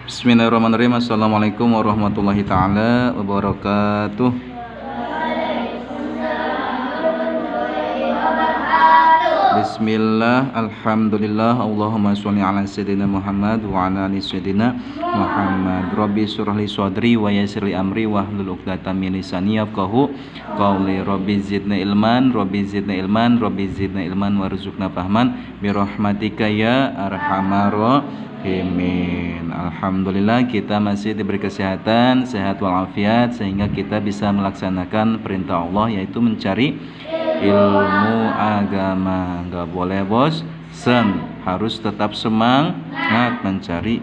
Bismillahirrahmanirrahim. Assalamualaikum warahmatullahi taala wabarakatuh. Bismillah, alhamdulillah, Allahumma sholli ala sayyidina Muhammad wa ala ali sayyidina Muhammad. Rabbi shrah li sadri wa yassir li amri wahlul 'uqdatam min lisani yafqahu qawli. Rabbi zidna ilman, Rabbi zidna ilman, Rabbi zidna ilman warzuqna fahman bi rahmatika ya arhamar rahimin. Alhamdulillah kita masih diberi kesehatan, sehat walafiat sehingga kita bisa melaksanakan perintah Allah, yaitu mencari ilmu agama. Gak boleh bosan, harus tetap semangat mencari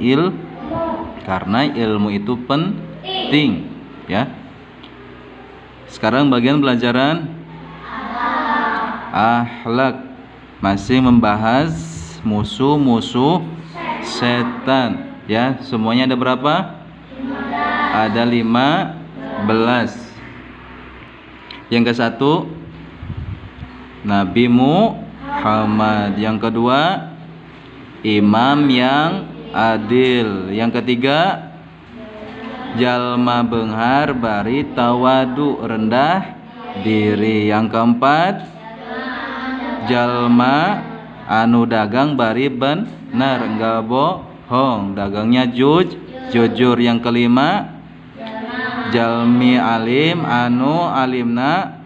karena ilmu itu penting ya. Sekarang bagian pelajaran akhlak, masih membahas musuh-musuh setan ya. Semuanya ada berapa? Ada 15. Yang ke satu Nabi Muhammad, yang kedua imam yang adil, yang ketiga jalma beunghar bari tawadu rendah diri, yang keempat jalma anu dagang bari bener enggak bohong, dagangnya jujur, yang kelima jalmi alim anu alimna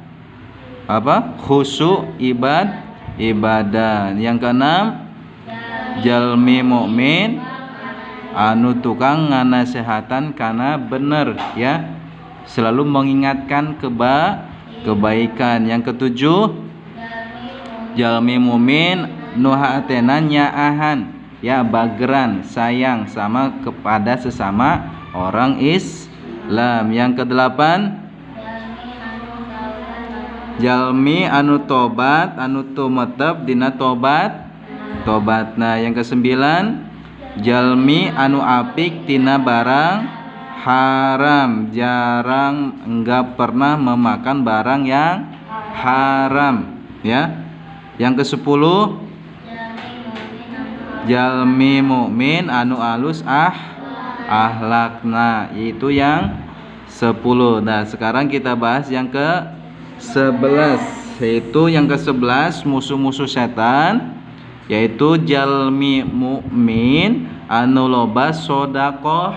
khusyuk ibadah, yang keenam jalmi mukmin anu tukang nganasehatan kana bener ya, selalu mengingatkan kebaikan, yang ketujuh jalmi mukmin nu hatena nyaahan ya, bageran sayang sama kepada sesama orang Islam, yang kedelapan jalmi anu tobat anu tumetep dina tobatna, yang kesembilan jalmi anu apik tina barang haram, jarang enggak pernah memakan barang yang haram ya, yang kesepuluh jalmi mukmin anu alus ahlakna, itu yang 10. Nah sekarang kita bahas yang ke 11, yaitu yang ke-11 musuh-musuh setan, yaitu jalmi mukmin anu loba sodakoh,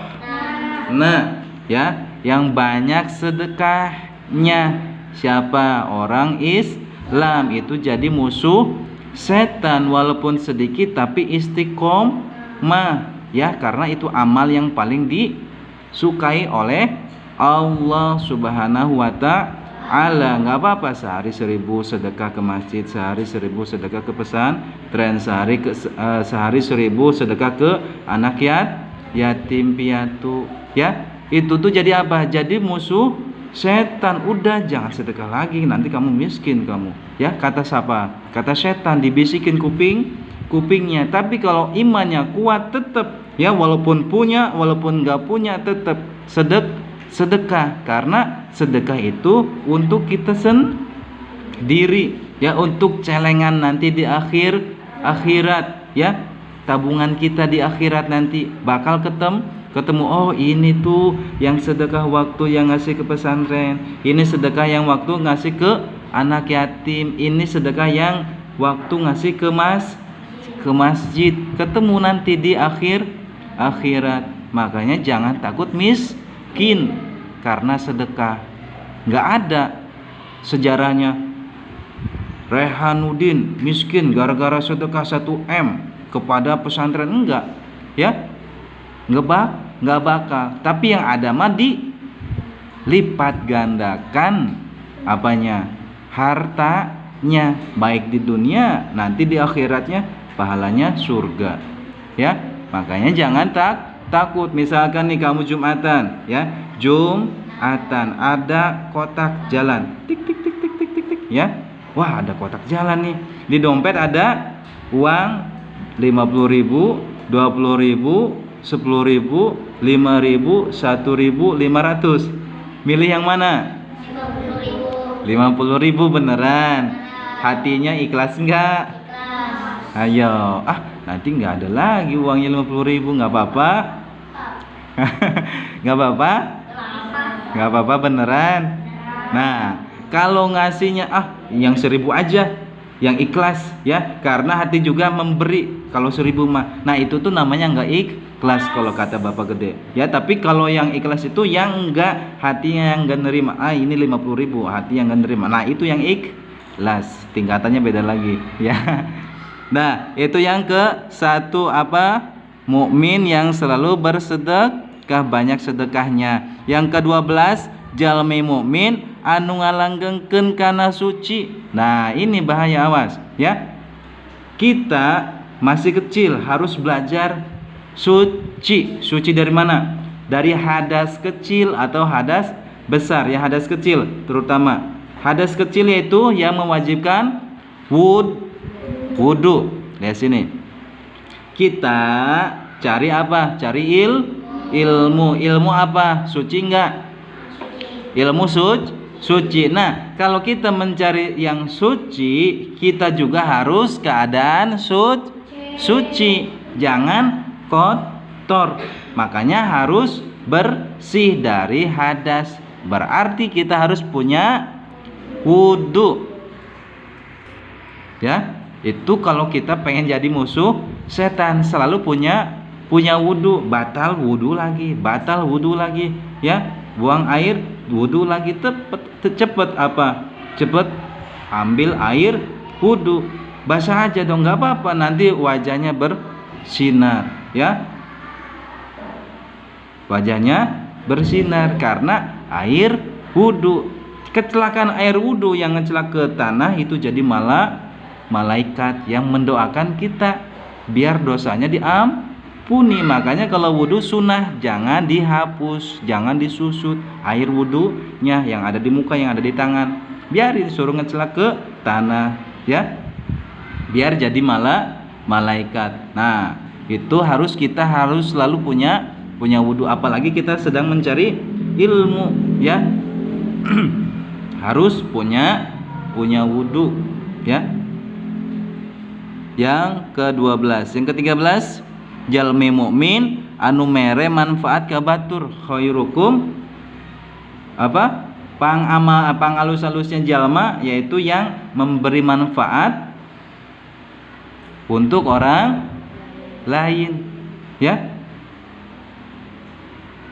nah ya, yang banyak sedekahnya. Siapa? Orang Islam itu jadi musuh setan, walaupun sedikit tapi istiqomah ya, karena itu amal yang paling disukai oleh Allah Subhanahu wa ta'ala. Nggak apa-apa sehari 1000 sedekah ke masjid, sehari 1000 sedekah ke pesantren, sehari 1000 sedekah ke anak yatim piatu ya. Itu tuh jadi apa? Jadi musuh setan. Udah jangan sedekah lagi, nanti kamu miskin kamu ya. Kata siapa? Kata setan, dibisikin kupingnya. Tapi kalau imannya kuat tetap ya, walaupun punya walaupun nggak punya tetap sedekah, karena sedekah itu untuk kita sendiri ya, untuk celengan nanti di akhirat ya. Tabungan kita di akhirat nanti bakal ketemu, oh ini tuh yang sedekah waktu yang ngasih ke pesantren, ini sedekah yang waktu ngasih ke anak yatim, ini sedekah yang waktu ngasih ke masjid, ketemu nanti di akhirat. Makanya jangan takut miskin karena sedekah. Nggak ada sejarahnya Rehanuddin miskin gara-gara sedekah 1M kepada pesantren, enggak ya, nggak bakal. Tapi yang ada mah dilipat gandakan apanya, hartanya, baik di dunia nanti di akhiratnya pahalanya surga ya. Makanya jangan takut. Misalkan nih kamu Jumatan ya, Jumatan ada kotak jalan, tik tik tik tik tik tik tik ya. Wah ada kotak jalan nih, di dompet ada uang 50.000, 20.000, 10.000, 5.000, 1.500. Milih yang mana? 50.000 beneran? Hatinya ikhlas enggak? Ayo, nanti nggak ada lagi uangnya 50.000, nggak apa-apa. Nggak apa-apa? Nggak apa-apa beneran. Nah, kalau ngasihnya yang 1.000 aja, yang ikhlas ya, karena hati juga memberi. Kalau 1.000 mah, nah itu tuh namanya nggak ikhlas kalau kata Bapak Gede. Ya, tapi kalau yang ikhlas itu yang nggak, hatinya yang nggak nerima. Ini 50.000, hati yang nggak nerima. Nah itu yang ikhlas, tingkatannya beda lagi ya. Nah itu yang ke satu apa? Mukmin yang selalu bersedekah, banyak sedekahnya. Yang ke-12, jalmi mukmin anu ngalanggengkeun kana suci. Nah ini bahaya, awas ya. Kita masih kecil harus belajar suci. Suci dari mana? Dari hadas kecil atau hadas besar ya. Hadas kecil terutama. Hadas kecil yaitu yang mewajibkan wudu. Lihat sini. Kita cari apa? Cari ilmu. Ilmu apa? Suci enggak? Ilmu suci. Nah, kalau kita mencari yang suci, kita juga harus keadaan suci. Jangan kotor. Makanya harus bersih dari hadas. Berarti kita harus punya wudu. Ya, itu kalau kita pengen jadi musuh setan, selalu punya wudu. Batal wudu lagi ya, buang air wudu lagi, cepet apa? Cepet ambil air wudu, basah aja dong, nggak apa-apa, nanti wajahnya bersinar ya, wajahnya bersinar karena air wudu. Kecelakaan air wudu yang ngecelak ke tanah itu jadi malaikat yang mendoakan kita biar dosanya diampuni. Makanya kalau wudu sunnah jangan dihapus, jangan disusut air wudunya yang ada di muka, yang ada di tangan, biarin, suruh ngecelak ke tanah ya, biar jadi malaikat. Nah itu kita harus selalu punya wudu, apalagi kita sedang mencari ilmu ya. Harus punya wudu ya. Yang ke-12, yang ke-13, jalmi mukmin anu mere manfaat ka batur khairukum apa? Pangalus-alusnya jalma, yaitu yang memberi manfaat untuk orang lain ya.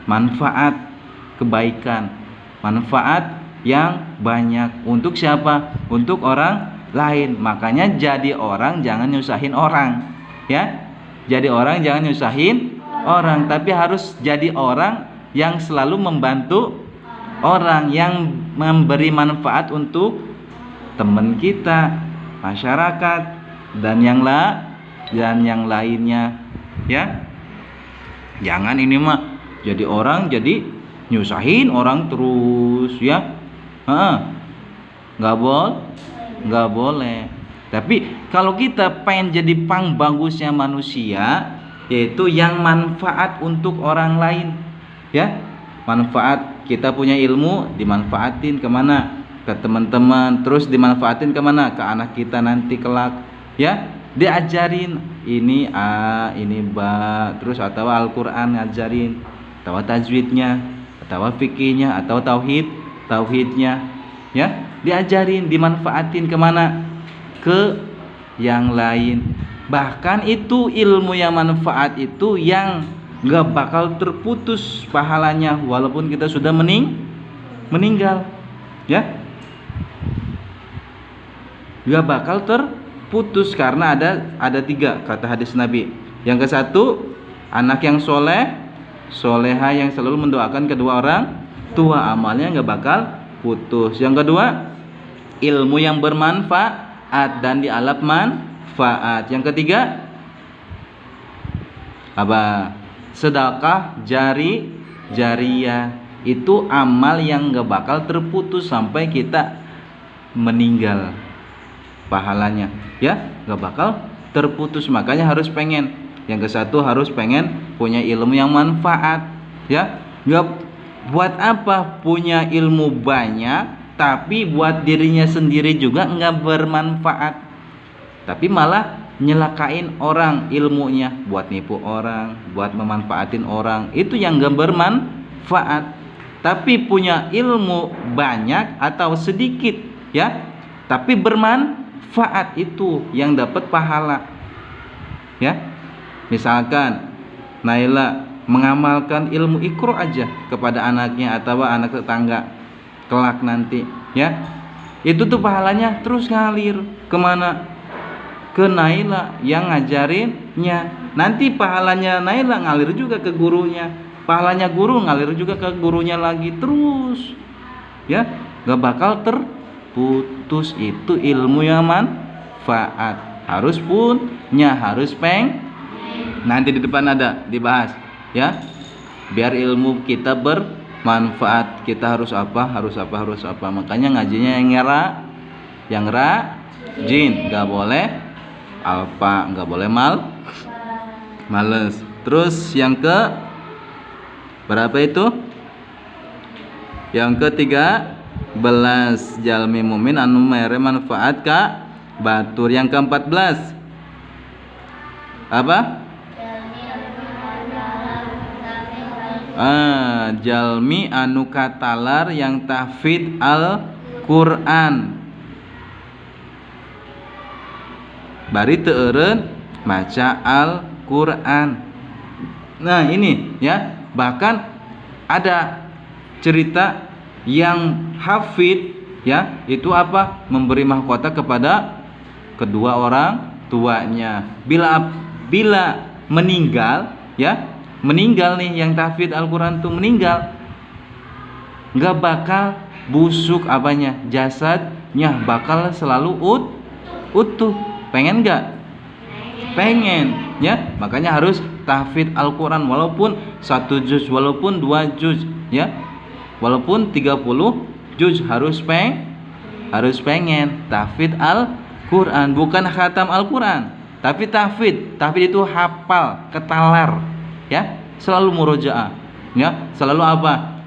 Manfaat kebaikan, manfaat yang banyak untuk siapa? Untuk orang lain. Makanya jadi orang jangan nyusahin orang ya. Jadi orang jangan nyusahin orang, tapi harus jadi orang yang selalu membantu orang, yang memberi manfaat untuk teman kita, masyarakat, dan yang lainnya ya. Jangan ini mah jadi orang jadi nyusahin orang terus ya. Nggak boleh. Tapi kalau kita pengen jadi bagusnya manusia, yaitu yang manfaat untuk orang lain ya. Manfaat, kita punya ilmu dimanfaatin kemana? Ke teman-teman, terus dimanfaatin kemana? Ke anak kita nanti kelak ya. Diajarin ini A, ini Ba, terus atau Al-Quran ngajarin, atau tajwidnya, atau fikihnya, atau tauhidnya ya, diajarin, dimanfaatin kemana? Ke yang lain. Bahkan itu ilmu yang manfaat itu yang gak bakal terputus pahalanya walaupun kita sudah meninggal ya, gak bakal terputus karena ada 3 kata hadis Nabi. Yang ke-1, anak yang soleha yang selalu mendoakan kedua orang tua, amalnya gak bakal putus. Yang kedua, ilmu yang bermanfaat dan dialap manfaat. Yang ketiga apa? Sedekah jariyah, itu amal yang gak bakal terputus sampai kita meninggal, pahalanya ya gak bakal terputus. Makanya harus pengen, yang ke-1 harus pengen punya ilmu yang manfaat ya. Gak buat apa punya ilmu banyak tapi buat dirinya sendiri juga nggak bermanfaat, tapi malah nyelakain orang ilmunya, buat nipu orang, buat memanfaatin orang, itu yang gak bermanfaat. Tapi punya ilmu banyak atau sedikit ya, tapi bermanfaat, itu yang dapat pahala ya. Misalkan Naila mengamalkan ilmu Iqra aja kepada anaknya atau anak tetangga kelak nanti ya, itu tuh pahalanya terus ngalir kemana? Ke Naila yang ngajarinnya. Nanti pahalanya Naila ngalir juga ke gurunya, pahalanya guru ngalir juga ke gurunya lagi, terus ya, gak bakal terputus. Itu ilmu yang manfaat, harus punya, harus nanti di depan ada dibahas ya. Biar ilmu kita bermanfaat, kita harus apa, harus apa, harus apa. Makanya ngajinya yang rajin, gak boleh alpa, nggak boleh males. Terus yang ke berapa itu? Yang ke-13, jalmi mumin anu mere manfaat ka batur. Yang ke-14 apa? Jalmi anu katalar yang tahfidz Al-Qur'an, bari teu eureun maca Al-Qur'an. Nah ini ya, bahkan ada cerita yang hafid ya, itu apa? Memberi mahkota kepada kedua orang tuanya. Bila meninggal ya, meninggal nih yang tahfidz Al-Qur'an tuh meninggal, nggak bakal busuk apanya, jasadnya bakal selalu utuh. Pengen nggak? Pengen ya. Makanya harus tahfidz Al-Quran, walaupun 1 juz, walaupun 2 juz ya, walaupun 30 juz, harus pengen tahfidz Al-Quran. Bukan khatam Al-Quran, tapi tahfidz. Tahfidz itu hafal, ketalar ya, selalu murojaah ya, selalu apa?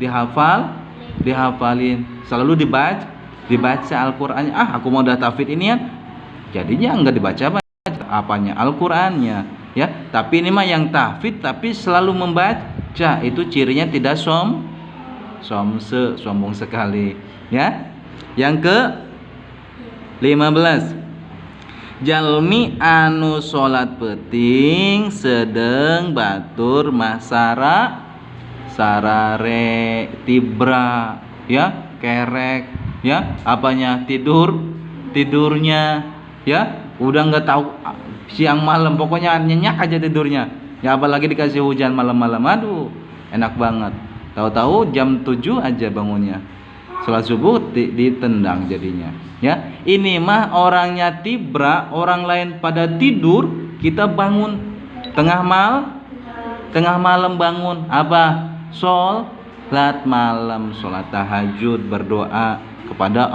Dihafalin, selalu dibaca Al-Qurannya. Aku mau udah tahfidz ini ya, jadinya enggak dibaca apanya, Al-Qur'annya ya. Tapi ini mah yang tahfidz tapi selalu membaca, itu cirinya tidak sombong sekali ya. Yang ke-15, jalmi anu salat penting sedeng batur sarare tibra ya, kerek ya, apanya, tidurnya ya, udah nggak tahu siang malam, pokoknya nyenyak aja tidurnya ya. Apalagi dikasih hujan malam-malam, aduh enak banget. Tahu-tahu jam 7 aja bangunnya, sholat subuh ditendang jadinya ya. Ini mah orangnya tibra, orang lain pada tidur, kita bangun tengah malam bangun apa? Sholat malam, sholat tahajud, berdoa kepada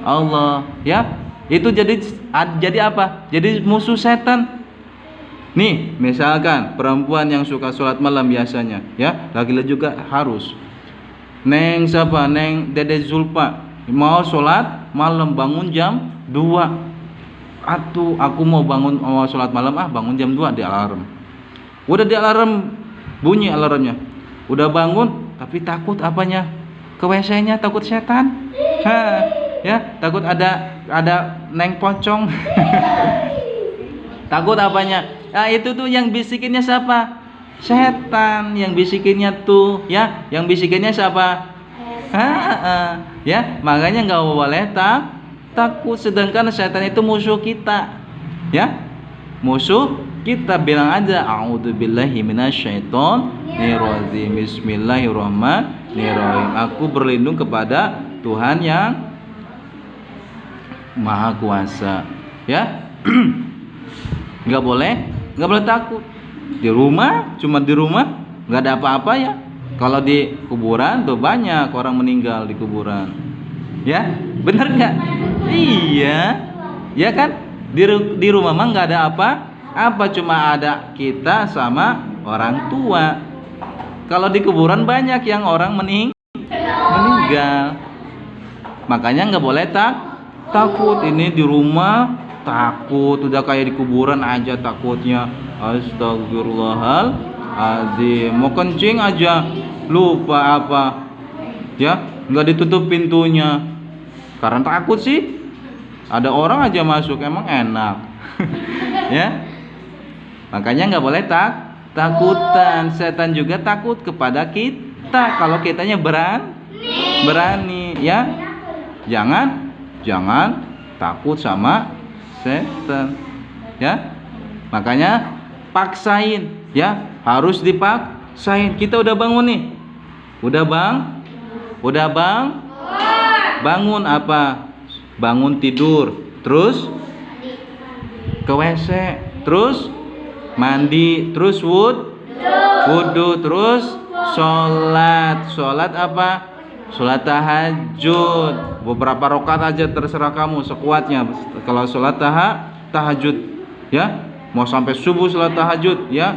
Allah ya. Itu jadi apa? Jadi musuh setan. Nih, misalkan perempuan yang suka sholat malam biasanya ya, laki-laki juga harus. Neng siapa? Neng Dede Zulpa mau sholat malam, bangun jam 2. Aku mau sholat malam, bangun jam 2 di alarm. Udah di alarm, bunyi alarmnya, udah bangun tapi takut apanya? Ke WC-nya, takut setan. Ya, takut ada neng pocong. Takut apanya? Nah, itu tuh yang bisikinnya siapa? Setan yang bisikinnya tuh ya. Yang bisikinnya siapa? Ya, makanya nggak boleh takut. Sedangkan setan itu musuh kita ya, musuh kita. Bilang aja a'udzubillahi minasyaitonirrajim, bismillahirrahmanirrahim, aku berlindung kepada Tuhan yang Maha Kuasa ya. nggak boleh takut. Di rumah, cuma di rumah nggak ada apa-apa ya. Kalau di kuburan tuh banyak orang meninggal di kuburan ya, bener nggak? Iya ya kan, di rumah mah nggak ada apa, cuma ada kita sama orang tua. Kalau di kuburan banyak yang orang meninggal, makanya nggak boleh takut. Ini di rumah takut, udah kayak di kuburan aja takutnya. Astagfirullahaladzim, mau kencing aja lupa apa ya, nggak ditutup pintunya karena takut sih. Ada orang aja masuk, emang enak. Ya, makanya nggak boleh takutan. Setan juga takut kepada kita kalau kitanya berani ya. Jangan takut sama setan ya. Makanya paksain ya, harus dipaksain. Kita udah bangun nih, udah bangun apa, bangun tidur, terus ke WC, terus mandi, terus wudhu, terus sholat apa, sholat tahajud, beberapa rakaat aja terserah kamu sekuatnya. Kalau sholat tahajud ya, mau sampai subuh sholat tahajud ya,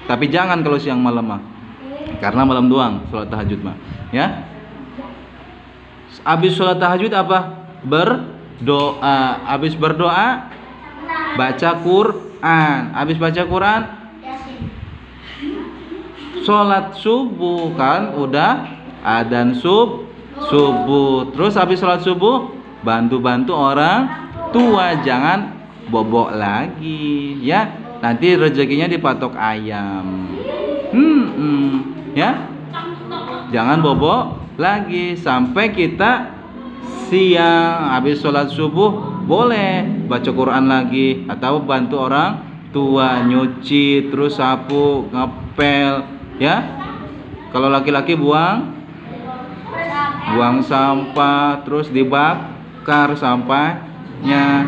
tapi jangan kalau siang malam mah, karena malam doang sholat tahajud mah ya. Habis sholat tahajud apa? Berdoa. Habis berdoa baca Quran. Habis baca Quran sholat subuh, kan udah adzan subuh. Terus habis sholat subuh bantu orang tua, jangan bobok lagi ya, nanti rezekinya dipatok ayam. Ya, jangan bobok lagi sampai kita siang. Habis sholat subuh boleh baca Quran lagi atau bantu orang tua nyuci, terus sapu, ngepel ya. Kalau laki-laki buang sampah, terus dibakar sampahnya.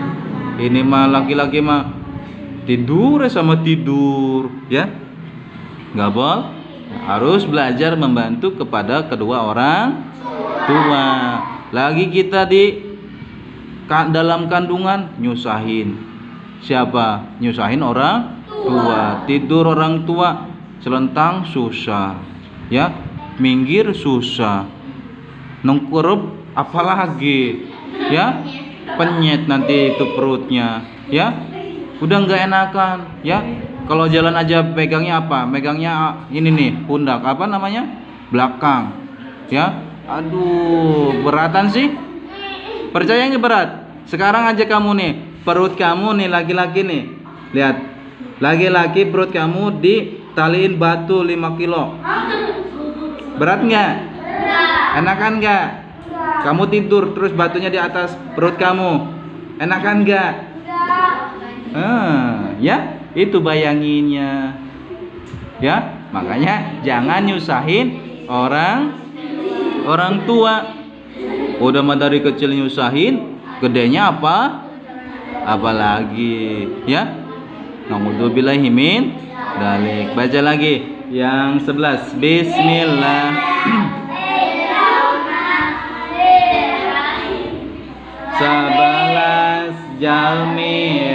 Ini mah laki-laki mah tidur sama tidur ya, nggak boleh. Harus belajar membantu kepada kedua orang tua. Lagi kita dalam kandungan nyusahin siapa? Nyusahin orang tua. Tidur orang tua selentang susah ya, minggir susah, nengkurup apalagi ya, penyet nanti itu perutnya ya, udah nggak enakan ya. Kalau jalan aja pegangnya apa? Megangnya ini nih, pundak apa namanya? Belakang ya. Aduh, beratan sih. Percaya nggak berat? Sekarang aja kamu nih, perut kamu nih, laki-laki nih, lihat, laki-laki perut kamu ditaliin batu 5 kilo. Berat nggak? Enakan nggak? Kamu tidur terus batunya di atas perut kamu, enakan nggak? Ya, itu bayanginnya ya. Makanya jangan nyusahin orang tua. Udah mah dari kecil nyusahin, gedenya apalagi ya. Naudzubillahi min dzalik. Baca lagi yang 11. Bismillah. Sebelas jalmi